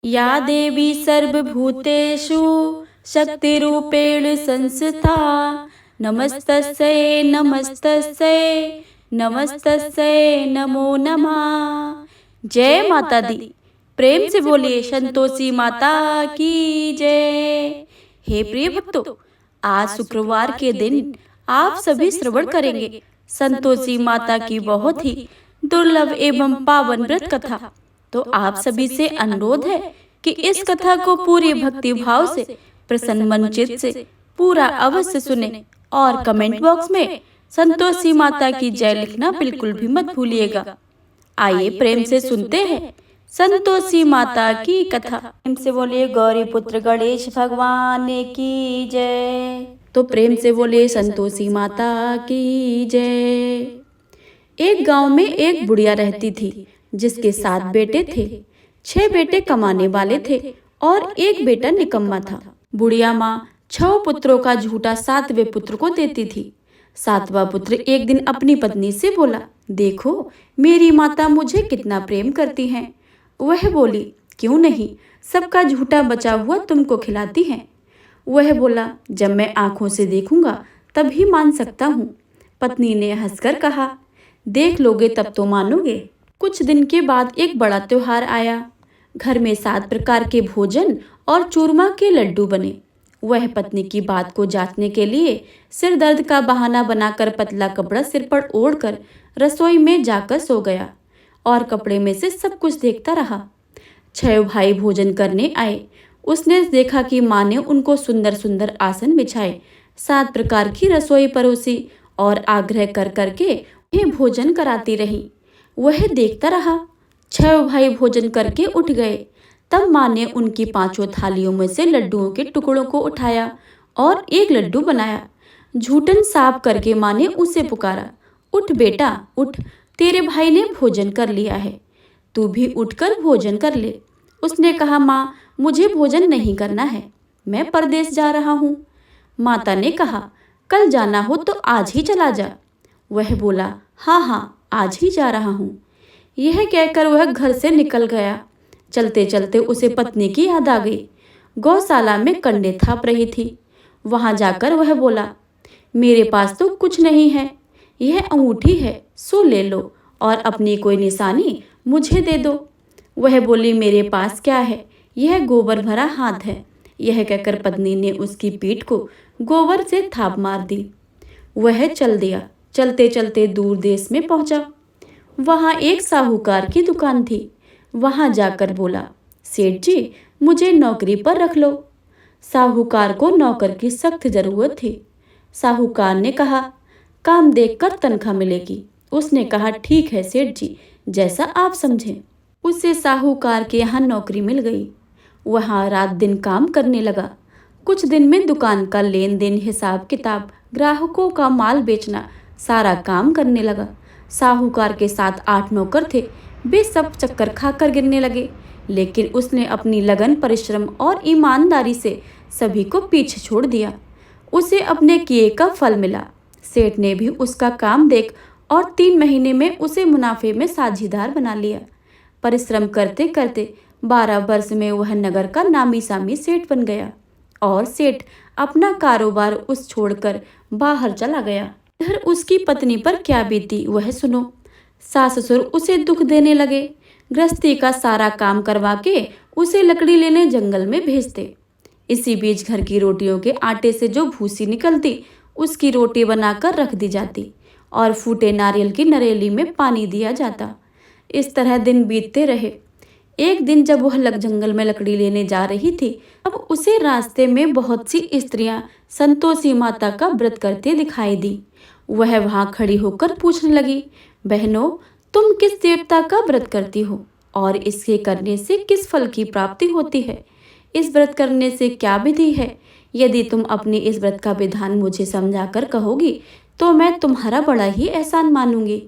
या देवी सर्वभूतेषु शक्तिरूपेण संस्था नमस्तस्यै नमस्तस्यै नमस्तस्यै नमो नमः। जय माता दी। प्रेम से बोलिए संतोषी माता की जय। हे प्रिय भक्तों, आज शुक्रवार के दिन आप सभी श्रवण करेंगे संतोषी माता की बहुत ही दुर्लभ एवं पावन व्रत कथा। तो आप सभी से अनुरोध है कि इस कथा को पूरी भक्ति भाव से प्रसन्न मन चित्त से पूरा अवश्य सुने और कमेंट बॉक्स में संतोषी माता की जय लिखना बिल्कुल भी मत भूलिएगा। आइए प्रेम से सुनते हैं संतोषी माता की कथा। प्रेम से बोलिए गौरी पुत्र गणेश भगवान की जय। तो प्रेम से बोलिए संतोषी माता की जय। एक गांव में एक बुढ़िया रहती थी जिसके 7 बेटे थे। 6 बेटे कमाने वाले थे और एक बेटा निकम्मा था। बुढ़िया माँ 6 पुत्रों का झूठा 7वें पुत्र को देती थी। 7वां पुत्र एक दिन अपनी पत्नी से बोला, देखो मेरी माता मुझे कितना प्रेम करती हैं। वह बोली, क्यों नहीं, सबका झूठा बचा हुआ तुमको खिलाती हैं। वह बोला, जब मैं आंखों से देखूंगा तभी मान सकता हूँ। पत्नी ने हंसकर कहा, देख लोगे तब तो मानोगे। कुछ दिन के बाद एक बड़ा त्योहार आया। घर में 7 प्रकार के भोजन और चूरमा के लड्डू बने। वह पत्नी की बात को जांचने के लिए सिर दर्द का बहाना बनाकर पतला कपड़ा सिर पर ओढ़कर रसोई में जाकर सो गया और कपड़े में से सब कुछ देखता रहा। 6 भाई भोजन करने आए। उसने देखा कि माँ ने उनको सुंदर सुंदर आसन बिछाए, 7 प्रकार की रसोई परोसी और आग्रह कर करके उन्हें भोजन कराती रही। वह देखता रहा। 6 भाई भोजन करके उठ गए। तब माँ ने उनकी 5 थालियों में से लड्डुओं के टुकड़ों को उठाया और एक लड्डू बनाया। झूठन साफ करके माँ ने उसे पुकारा, उठ बेटा उठ, तेरे भाई ने भोजन कर लिया है, तू भी उठकर भोजन कर ले। उसने कहा, माँ मुझे भोजन नहीं करना है, मैं परदेश जा रहा हूँ। माता ने कहा, कल जाना हो तो आज ही चला जा। वह बोला, हाँ हाँ आज ही जा रहा हूँ। यह कहकर वह घर से निकल गया। चलते चलते उसे पत्नी की याद आ गई। गौशाला में कंडे थाप रही थी। वहां जाकर वह बोला, मेरे पास तो कुछ नहीं है, यह अंगूठी है, सो ले लो और अपनी कोई निशानी मुझे दे दो। वह बोली, मेरे पास क्या है, यह गोबर भरा हाथ है। यह कहकर पत्नी ने उसकी पीठ को गोबर से थाप मार दी। वह चल दिया। चलते चलते दूर देश में पहुंचा। वहां एक साहूकार की दुकान थी। वहां जाकर बोला, सेठ जी मुझे नौकरी पर रख लो। साहूकार को नौकर की सख्त जरूरत थी। साहूकार ने कहा, काम देखकर तनख्वाह मिलेगी। उसने कहा, ठीक है सेठ जी, जैसा आप समझें। उसे साहूकार के यहाँ नौकरी मिल गई। वहां रात दिन काम करने लगा। कुछ दिन में दुकान का लेन देन, हिसाब किताब, ग्राहकों का माल बेचना, सारा काम करने लगा। साहूकार के साथ 8 नौकर थे। वे सब चक्कर खाकर गिरने लगे, लेकिन उसने अपनी लगन, परिश्रम और ईमानदारी से सभी को पीछे छोड़ दिया। उसे अपने किए का फल मिला। सेठ ने भी उसका काम देख और 3 महीने में उसे मुनाफे में साझीदार बना लिया। परिश्रम करते करते 12 वर्ष में वह नगर का नामी सामी सेठ बन गया और सेठ अपना कारोबार उस छोड़कर बाहर चला गया। इधर उसकी पत्नी पर क्या बीती वह सुनो। सास ससुर उसे दुख देने लगे। गृहस्थी का सारा काम करवा के उसे लकड़ी लेने जंगल में भेजते। इसी बीच घर की रोटियों के आटे से जो भूसी निकलती उसकी रोटी बनाकर रख दी जाती और फूटे नारियल की नरेली में पानी दिया जाता। इस तरह दिन बीतते रहे। एक दिन जब वह जंगल में लकड़ी लेने जा रही थी, अब उसे रास्ते में बहुत सी स्त्रियां संतोषी माता का व्रत करते दिखाई दी। वह वहां खड़ी होकर पूछने लगी, बहनों तुम किस देवता का व्रत करती हो और इसके करने से किस फल की प्राप्ति होती है? इस व्रत करने से क्या विधि है? यदि तुम अपने इस व्रत का विधान मुझे समझाकर कहोगी तो मैं तुम्हारा बड़ा ही एहसान मानूंगी।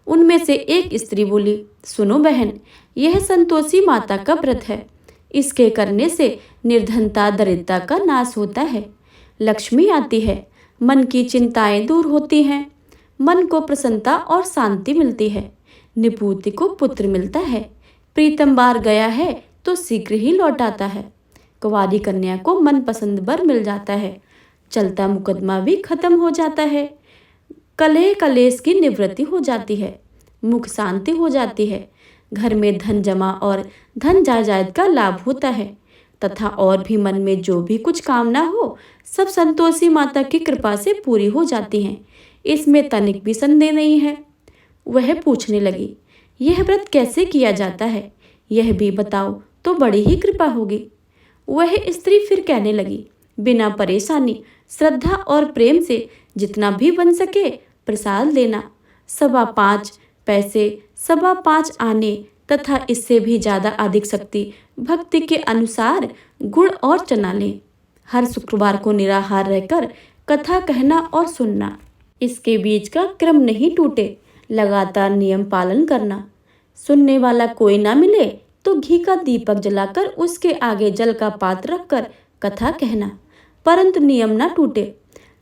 उनमें से एक स्त्री बोली, सुनो बहन, यह संतोषी माता का व्रत है। इसके करने से निर्धनता, दरिद्रता का नाश होता है, लक्ष्मी आती है, मन की चिंताएं दूर होती हैं, मन को प्रसन्नता और शांति मिलती है, निपुति को पुत्र मिलता है, प्रीतम बार गया है तो शीघ्र ही लौट आता है। कुंवारी कन्या को मनपसंद वर मिल जाता है। चलता मुकदमा भी खत्म हो जाता है। कलह कलेश की निवृत्ति हो जाती है। मुख शांति हो जाती है। घर में धन जमा और धन जायदाद का लाभ होता है तथा और भी मन में जो भी कुछ कामना हो सब संतोषी माता की कृपा से पूरी हो जाती हैं। इसमें तनिक भी संदेह नहीं है। वह पूछने लगी, यह व्रत कैसे किया जाता है, यह भी बताओ तो बड़ी ही कृपा होगी। वह स्त्री फिर कहने लगी, बिना परेशानी श्रद्धा और प्रेम से जितना भी बन सके प्रसाद लेना। 5.25 पैसे, 5.25 आने तथा इससे भी ज्यादा अधिक शक्ति भक्ति के अनुसार गुड़ और चना लें। हर शुक्रवार को निराहार रहकर कथा कहना और सुनना। इसके बीच का क्रम नहीं टूटे। लगातार नियम पालन करना। सुनने वाला कोई ना मिले तो घी का दीपक जलाकर उसके आगे जल का पात्र रखकर कथा कहना, परंतु नियम ना टूटे।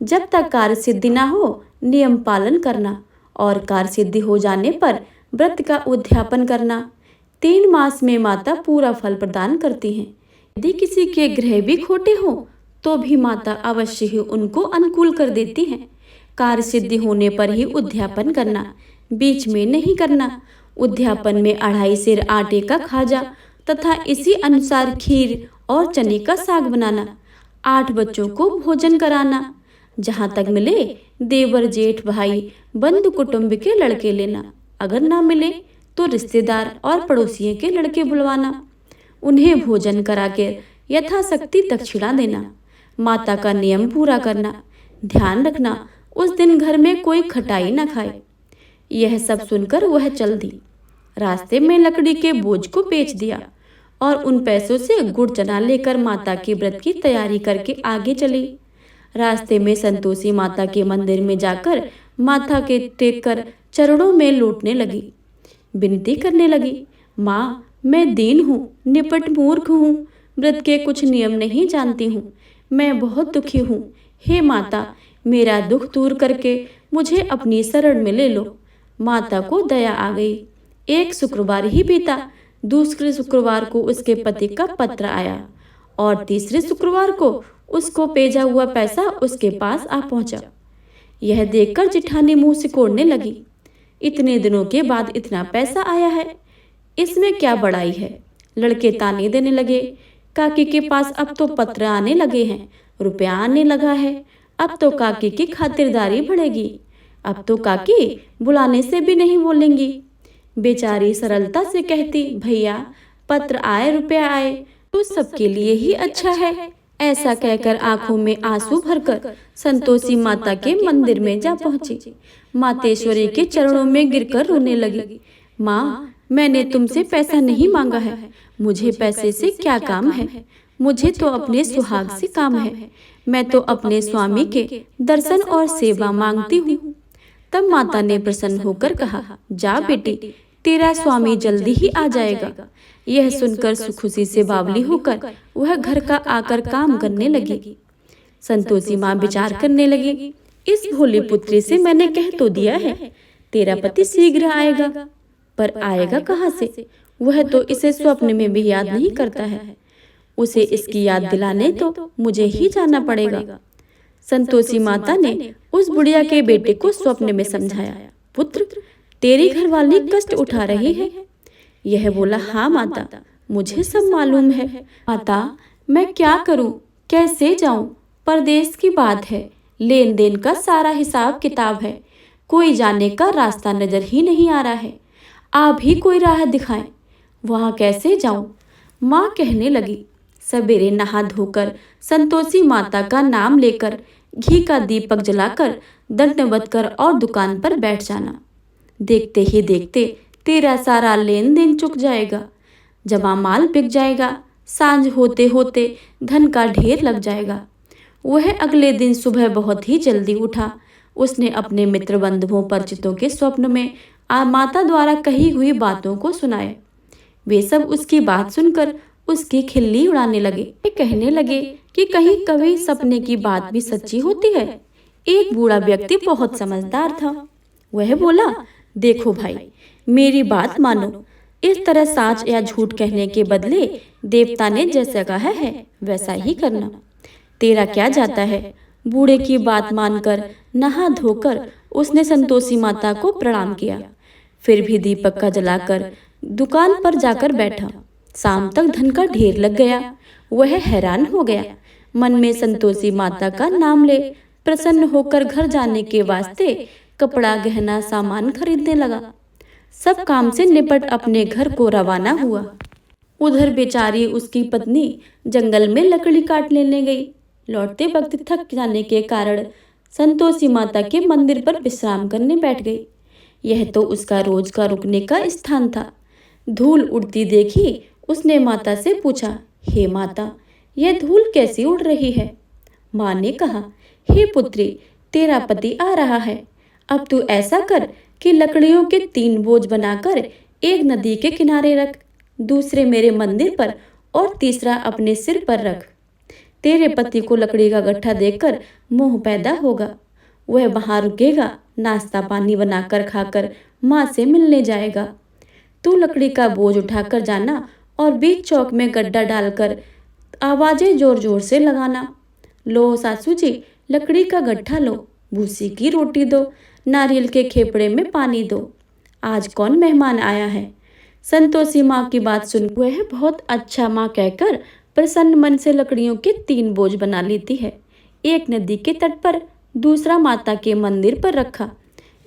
जब तक कार्य सिद्धि ना हो नियम पालन करना और कार्य सिद्धि हो जाने पर व्रत का उद्यापन करना। 3 मास में माता पूरा फल प्रदान करती हैं। यदि किसी के ग्रह भी खोटे हो तो भी माता अवश्य ही उनको अनुकूल कर देती हैं। कार्य सिद्धि होने पर ही उद्यापन करना, बीच में नहीं करना। उद्यापन में 2.5 सेर आटे का खाजा तथा इसी अनुसार खीर और चने का साग बनाना। 8 बच्चों को भोजन कराना। जहाँ तक मिले देवर जेठ भाई बंधु कुटुंब के लड़के लेना। अगर ना मिले तो रिश्तेदार और पड़ोसियों के लड़के बुलवाना। उन्हें भोजन कराकर यथाशक्ति दक्षिणा देना। माता का नियम पूरा करना। ध्यान रखना उस दिन घर में कोई खटाई न खाए। यह सब सुनकर वह चल दी। रास्ते में लकड़ी के बोझ को बेच दिया और उन पैसों से गुड़ चना लेकर माता के व्रत की तैयारी करके आगे चली। रास्ते में संतोषी माता के मंदिर में जाकर माथा के टेक कर चरणों में लौटने लगी। विनती करने लगी, माँ मैं दीन हूँ, निपट मूर्ख हूँ, व्रत के कुछ नियम नहीं जानती हूँ, मैं बहुत दुखी हूँ। हे माता, मेरा दुख दूर करके मुझे अपनी शरण में ले लो। माता को दया आ गई। एक शुक्रवार ही बीता। दूसरे शुक्रवार को उसके पति का पत्र आया और तीसरे शुक्रवार को उसको भेजा हुआ पैसा उसके पास आ पहुंचा। यह देखकर जिठानी मुंह सिकोड़ने लगी। इतने दिनों के बाद इतना पैसा आया है, इसमें क्या बड़ाई है। लड़के ताने देने लगे, काकी के पास अब तो पत्र आने लगे हैं, रुपया आने लगा है, अब तो काकी की खातिरदारी बढ़ेगी, अब तो काकी बुलाने से भी नहीं बोलेंगी। बेचारी सरलता से कहती, भैया पत्र आए रुपया आए तो सबके लिए ही अच्छा है। ऐसा कहकर आंखों में आंसू भरकर संतोषी माता के मंदिर में जा पहुंची। मातेश्वरी के चरणों में गिरकर रोने लगी। माँ, मैंने तुमसे पैसा नहीं मांगा है, मुझे पैसे से क्या काम है, मुझे तो अपने सुहाग से काम है। मैं तो अपने स्वामी के दर्शन और सेवा मांगती हूँ। तब माता ने प्रसन्न होकर कहा, जा बेटी, तेरा स्वामी जल्दी ही आ जाएगा। यह सुनकर खुशी से बावली होकर वह घर का आकर काम करने लगी। संतोषी माँ विचार करने लगी, इस भोली पुत्री से मैंने कह तो दिया है तेरा पति शीघ्र आएगा, पर आएगा कहाँ से? वह तो इसे स्वप्न में भी याद नहीं करता है। उसे इसकी याद दिलाने तो मुझे ही जाना पड़ेगा। संतोषी माता ने उस बुढ़िया के बेटे को स्वप्न में समझाया, पुत्र तेरी घरवाली कष्ट उठा रही है। यह बोला, हाँ माता, मुझे सब मालूम है। माता, मैं क्या करूं, कैसे जाऊं? परदेश की बात है, लेन देन का सारा हिसाब किताब है, कोई जाने का रास्ता नजर ही नहीं आ रहा है। आप ही कोई राह दिखाएं, वहां कैसे जाऊं? माँ कहने लगी, सवेरे नहा धोकर संतोषी माता का नाम लेकर घी का दीपक जलाकर दंडवत कर और दुकान पर बैठ जाना। देखते ही देखते तेरा सारा लेन देन चुक जाएगा, जमा माल बिक जाएगा, सांझ होते होते धन का ढेर लग जाएगा। वह अगले दिन सुबह बहुत ही जल्दी उठा। उसने अपने मित्र बंधुओं परिचितों के स्वप्न में माता द्वारा कही हुई बातों को सुनाए। वे सब उसकी बात सुनकर उसकी खिल्ली उड़ाने लगे। कहने लगे कि कहीं कभी सपने की बात भी सच्ची होती है। एक बूढ़ा व्यक्ति बहुत समझदार था। वह बोला, देखो भाई, मेरी बात मानो, इस तरह साच या झूठ कहने के बदले देवता ने जैसा कहा है वैसा ही करना। तेरा क्या जाता है। बूढ़े की बात मानकर नहा धोकर उसने संतोषी माता को प्रणाम किया। फिर भी दीपक का जलाकर दुकान पर जाकर बैठा। शाम तक धन का ढेर लग गया। वह हैरान हो गया। मन में संतोषी माता का नाम ले प्रसन्न होकर घर जाने के वास्ते कपड़ा गहना सामान खरीदने लगा। सब काम से निपट अपने घर को रवाना हुआ। उधर बेचारी उसकी पत्नी जंगल में लकड़ी काट लेने गई। लौटते वक्त थक जाने के कारण संतोषी माता के मंदिर पर विश्राम करने बैठ गई। यह तो उसका रोज का रुकने का स्थान था। धूल उड़ती देखी उसने माता से पूछा, हे माता, यह धूल कैसी उड़ रही है। माँ ने कहा, हे पुत्री, तेरा पति आ रहा है। अब तू ऐसा कर कि लकड़ियों के 3 बोझ बनाकर एक नदी के किनारे रख, दूसरे मेरे मंदिर पर और तीसरा अपने सिर पर रख। तेरे पति को लकड़ी का गट्ठा देखकर मोह पैदा होगा। वह वहां रुकेगा, नाश्ता पानी बनाकर खाकर माँ से मिलने जाएगा। तू लकड़ी का बोझ उठाकर जाना और बीच चौक में गड्ढा डालकर आवाजें जोर जोर से लगाना। लो सासू जी, लकड़ी का गट्ठा लो, भूसी की रोटी दो, नारियल के खेपड़े में पानी दो। आज कौन मेहमान आया है। संतोषी माँ की बात सुन वह बहुत अच्छा माँ कहकर प्रसन्न मन से लकड़ियों के 3 बोझ बना लेती है। एक नदी के तट पर, दूसरा माता के मंदिर पर रखा।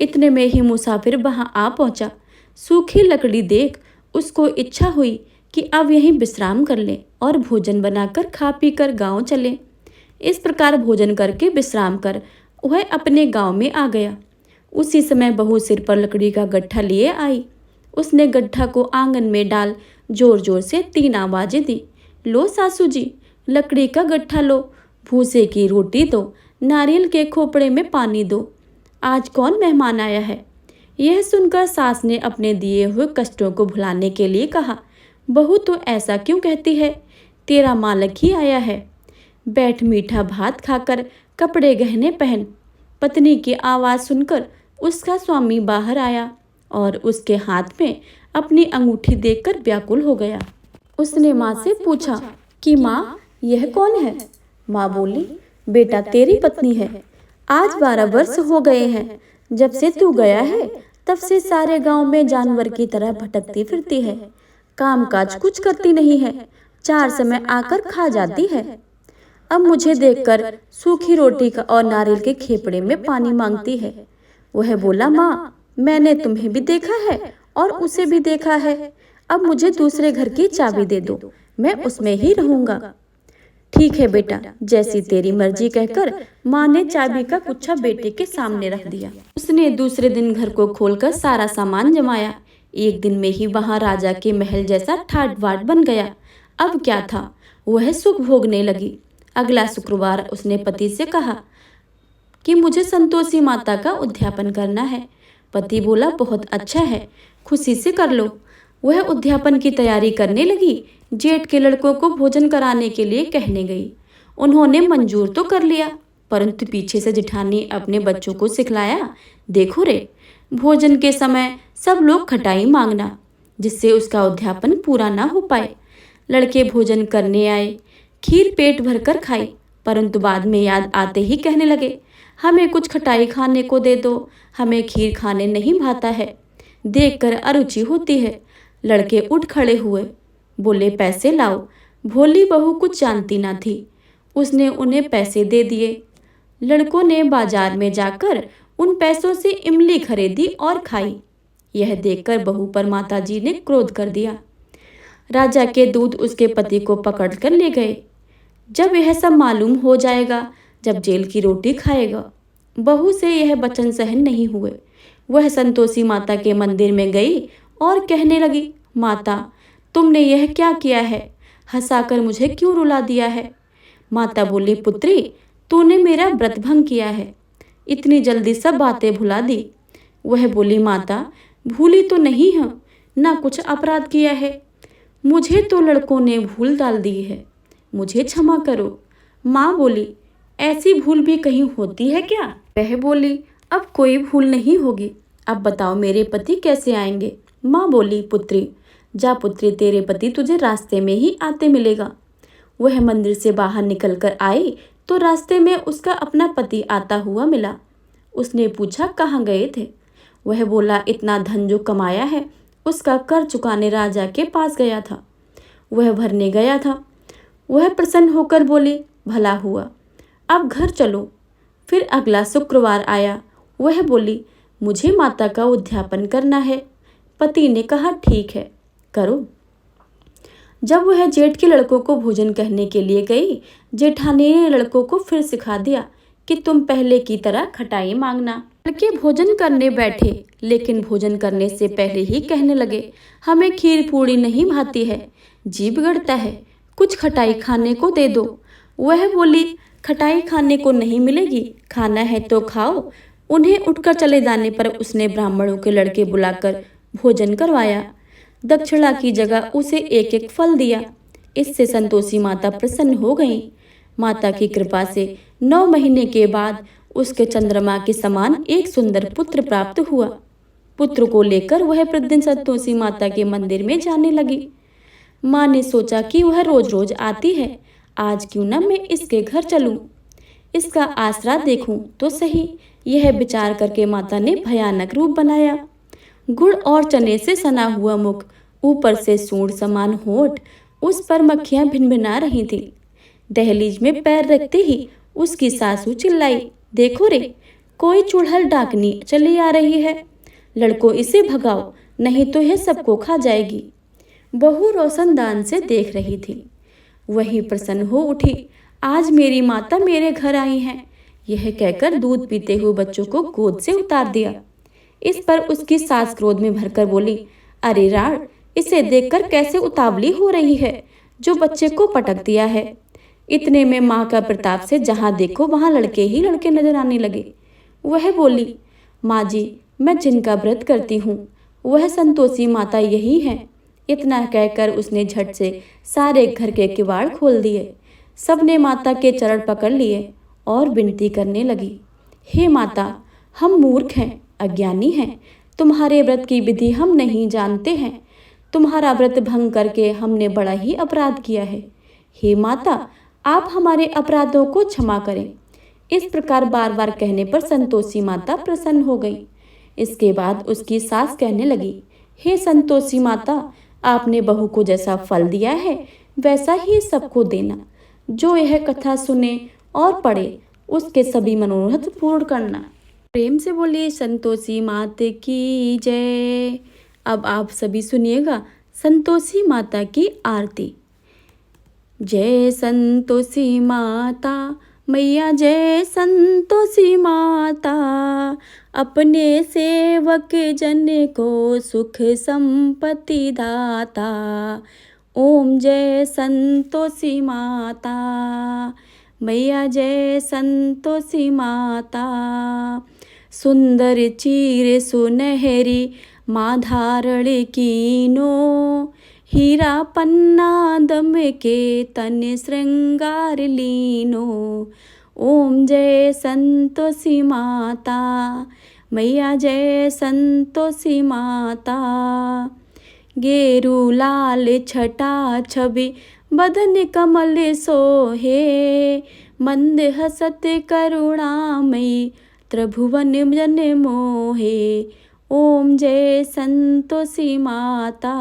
इतने में ही मुसाफिर वहां आ पहुंचा। सूखी लकड़ी देख उसको इच्छा हुई कि अब यहीं विश्राम कर ले और भोजन बनाकर खा पी कर गाँव चले। इस प्रकार भोजन करके विश्राम कर वह अपने गांव में आ गया। उसी समय बहू सिर पर लकड़ी का गट्ठा लिए आई। उसने गट्ठा को आंगन में डाल जोर जोर से 3 आवाजें दी। लो सासू जी, लकड़ी का गट्ठा लो, भूसे की रोटी दो, नारियल के खोपड़े में पानी दो। आज कौन मेहमान आया है। यह सुनकर सास ने अपने दिए हुए कष्टों को भुलाने के लिए कहा, बहू तो ऐसा क्यों कहती है, तेरा मालिक ही आया है। बैठ मीठा भात खाकर कपड़े गहने पहन। पत्नी की आवाज़ सुनकर उसका स्वामी बाहर आया और उसके हाथ में अपनी अंगूठी देखकर व्याकुल हो गया। उसने माँ से पूछा कि माँ, यह कौन है। माँ बोली, बेटा तेरी पत्नी है। आज 12 वर्ष हो गए हैं। जब से तू गया है तब से सारे गांव में जानवर की तरह भटकती फिरती है। काम काज कुछ करती नहीं है। 4 समय आकर खा जाती है। अब मुझे देखकर सूखी रोटी का और नारियल के खेपड़े में पानी मांगती है। वह बोला, माँ, मैंने तुम्हें भी देखा है और उसे भी देखा है। अब मुझे दूसरे घर की चाबी दे दो, मैं उसमें ही रहूंगा। ठीक है बेटा, जैसी तेरी मर्जी कहकर माँ ने चाबी का गुच्छा बेटे के सामने रख दिया। उसने दूसरे दिन घर को खोलकर सारा सामान जमाया। एक दिन में ही वहां राजा के महल जैसा ठाट बाट बन गया। अब क्या था, वह सुख भोगने लगी। अगला शुक्रवार उसने पति से कहा कि मुझे संतोषी माता का उद्यापन करना है। पति बोला, बहुत अच्छा है, खुशी से कर लो। वह उद्यापन की तैयारी करने लगी। जेठ के लड़कों को भोजन कराने के लिए कहने गई। उन्होंने मंजूर तो कर लिया, परंतु पीछे से जिठानी अपने बच्चों को सिखलाया, देखो रे, भोजन के समय सब लोग खटाई मांगना, जिससे उसका उद्यापन पूरा ना हो पाए। लड़के भोजन करने आए, खीर पेट भरकर खाई, परंतु बाद में याद आते ही कहने लगे, हमें कुछ खटाई खाने को दे दो, हमें खीर खाने नहीं भाता है, देखकर अरुचि होती है। लड़के उठ खड़े हुए, बोले, पैसे लाओ। भोली बहू कुछ जानती ना थी, उसने उन्हें पैसे दे दिए। लड़कों ने बाजार में जाकर उन पैसों से इमली खरीदी और खाई। यह देखकर बहू पर माताजी ने क्रोध कर दिया। राजा के दूत उसके पति को पकड़कर ले गए। जब यह सब मालूम हो जाएगा, जब जेल की रोटी खाएगा। बहू से यह वचन सहन नहीं हुए। वह संतोषी माता के मंदिर में गई और कहने लगी, माता, तुमने यह क्या किया है, हंसाकर मुझे क्यों रुला दिया है। माता बोली, पुत्री, तूने मेरा व्रत भंग किया है, इतनी जल्दी सब बातें भुला दी। वह बोली, माता, भूली तो नहीं हूँ, ना कुछ अपराध किया है, मुझे तो लड़कों ने भूल डाल दी है, मुझे क्षमा करो। माँ बोली, ऐसी भूल भी कहीं होती है क्या। वह बोली, अब कोई भूल नहीं होगी, अब बताओ मेरे पति कैसे आएंगे। माँ बोली, पुत्री, जा पुत्री, तेरे पति तुझे रास्ते में ही आते मिलेगा। वह मंदिर से बाहर निकलकर आई तो रास्ते में उसका अपना पति आता हुआ मिला। उसने पूछा, कहाँ गए थे? वह बोला, इतना धन जो कमाया है उसका कर चुकाने राजा के पास गया था, वह भरने गया था। वह प्रसन्न होकर बोली, भला हुआ, अब घर चलो। फिर अगला शुक्रवार आया। वह बोली, मुझे माता का उद्यापन करना है। पति ने कहा, ठीक है, करो। जब वह जेठ के लड़कों को भोजन कहने के लिए गई, जेठानी ने लड़कों को फिर सिखा दिया कि तुम पहले की तरह खटाई मांगना। लड़के भोजन करने बैठे, लेकिन भोजन करने से पहले ही कहने लगे, हमें खीर पूड़ी नहीं भाती है, जीभ गड़ता है, कुछ खटाई खाने को दे दो। वह बोली, खटाई खाने को नहीं मिलेगी, खाना है तो खाओ। उन्हें उठकर चले जाने पर उसने ब्राह्मणों के लड़के बुलाकर भोजन करवाया। दक्षिणा की जगह उसे एक एक फल दिया। इससे संतोषी माता प्रसन्न हो गईं। माता की कृपा से 9 महीने के बाद उसके चंद्रमा के समान एक सुंदर पुत्र प्राप्त हुआ। पुत्र को लेकर वह प्रतिदिन संतोषी माता के मंदिर में जाने लगी। माँ ने सोचा कि वह रोज रोज आती है, आज क्यों न मैं इसके घर चलूं, इसका आसरा देखूं तो सही। यह विचार करके माता ने भयानक रूप बनाया। गुड़ और चने से सना हुआ मुख, ऊपर से सूंड समान होठ, उस पर मक्खियां भिनभिना रही थीं। दहलीज में पैर रखते ही उसकी सासू चिल्लाई, देखो रे, कोई चुड़हल डाकनी चली आ रही है, लड़को इसे भगाओ, नहीं तो यह सबको खा जाएगी। बहू रोशनदान से देख रही थी। वही प्रसन्न हो उठी, आज मेरी माता मेरे घर आई हैं। यह कहकर दूध पीते हुए बच्चों को गोद से उतार दिया। इस पर उसकी सास क्रोध में भरकर बोली, अरे राड़, इसे देखकर कैसे उतावली हो रही है, जो बच्चे को पटक दिया है। इतने में माँ का प्रताप से जहाँ देखो वहाँ लड़के ही लड़के नजर आने लगे। वह बोली, माँ जी, मैं जिनका व्रत करती हूँ वह संतोषी माता यही है। इतना कहकर उसने झट से सारे घर के किवाड़ खोल दिए। सबने माता के चरण पकड़ लिए और विनती करने लगी, हे माता, हम मूर्ख हैं, अज्ञानी हैं, तुम्हारे व्रत की विधि हम नहीं जानते हैं। तुम्हारा व्रत भंग करके हमने बड़ा ही अपराध किया है। हे माता, आप हमारे अपराधों को क्षमा करें। इस प्रकार बार बार कहने पर संतोषी माता प्रसन्न हो गई। इसके बाद उसकी सास कहने लगी, हे संतोषी माता, आपने बहू को जैसा फल दिया है वैसा ही सबको देना। जो यह कथा सुने और पढ़े उसके सभी मनोरथ पूर्ण करना। प्रेम से बोलिए संतोषी माता की जय। अब आप सभी सुनिएगा संतोषी माता की आरती। जय संतोषी माता मैया, जय संतोषी माता, अपने सेवक जन को सुख संपत्ति दाता। ओम जय संतोषी माता मैया, जय संतोषी माता। सुंदर चीर सुनहरी माँ धारण कीनो, हीरा पन्ना दम के तन श्रृंगार लीनो। ओम जय संतोषी माता मैया, जय संतोषी माता। गेरू लाल छटा छवि बदन कमल सोहे, मंद हसत करुणामयी त्रिभुवन जन मोहे। ओम जय संतोषी माता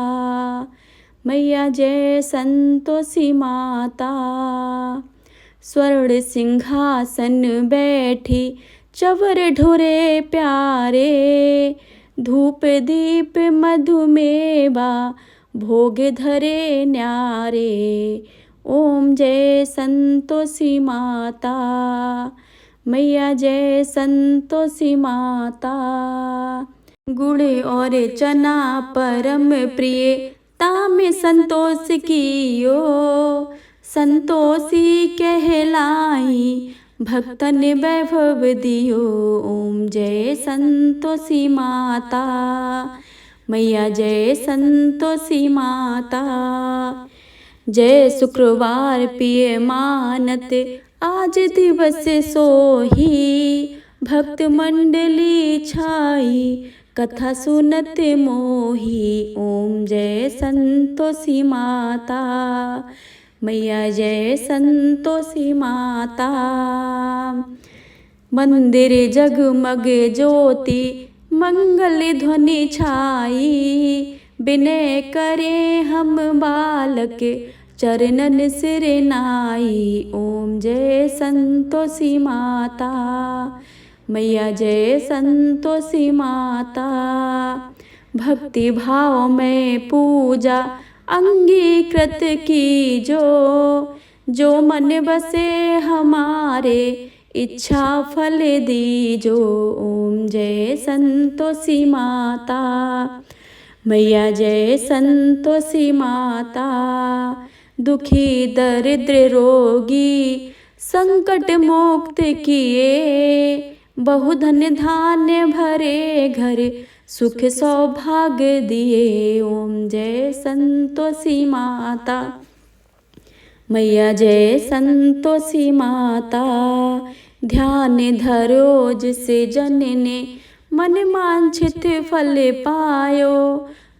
मैया, जय संतोषी माता। स्वर्ण सिंहासन बैठी चवर ढुरे प्यारे, धूप दीप मधुमेवा भोग धरे न्यारे। ओम जय संतोषी माता मैया, जय संतोषी माता। गुड़ और चना परम प्रिय ताम संतोष कियो, संतोषी कहलाई भक्तन वैभव दियो। ओम जय संतोषी माता मैया, जय संतोषी माता। जय शुक्रवार पिय मानत आज दिवस सोही, भक्त मंडली छाई कथा सुनत मोही। ओम जय संतोषी माता, मैया जय संतोषी माता। मंदिर जगमग ज्योति मंगल ध्वनि छाई, विनय करे हम बालक चरणन सिर नाई। ओम जय संतोषी माता, मैया जय संतोषी माता। भक्ति भाव में पूजा अंगीकृत की जो मन बसे हमारे इच्छा फल दीजो। ओम जय संतोषी माता, मैया जय संतोषी माता। दुखी दरिद्र रोगी संकट मुक्त किए, बहुधन धान्य भरे घर सुख सौभाग्य दिए। ओम जय संतोषी माता, मैया जय संतोषी माता। ध्यान धरो जिसे जन ने मन वांछित फल पायो,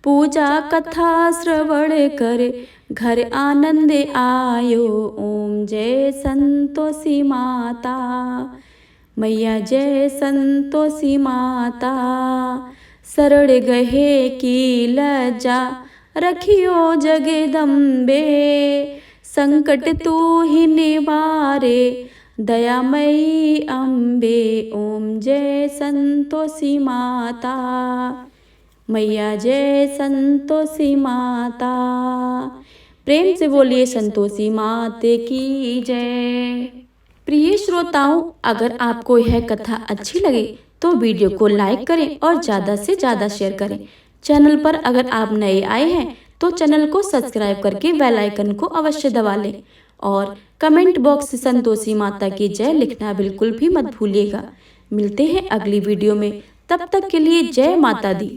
पूजा कथा श्रवण कर घर आनंद आयो। ओम जय संतोषी माता, मैया जय संतोषी माता। शरण गहे की लज्जा रखियो जगदम्बे, संकट तू ही निवारे दयामयी अम्बे। ओम जय संतोषी माता, मैया जय संतोषी माता। प्रेम से बोलिए संतोषी माता की जय। प्रिय श्रोताओं, अगर आपको यह कथा अच्छी लगे तो वीडियो को लाइक करें और ज़्यादा से ज़्यादा शेयर करें। चैनल पर अगर आप नए आए हैं तो चैनल को सब्सक्राइब करके बेल आइकन को अवश्य दबा लें और कमेंट बॉक्स में संतोषी माता की जय लिखना बिल्कुल भी मत भूलिएगा। मिलते हैं अगली वीडियो में, तब तक के लिए जय माता दी।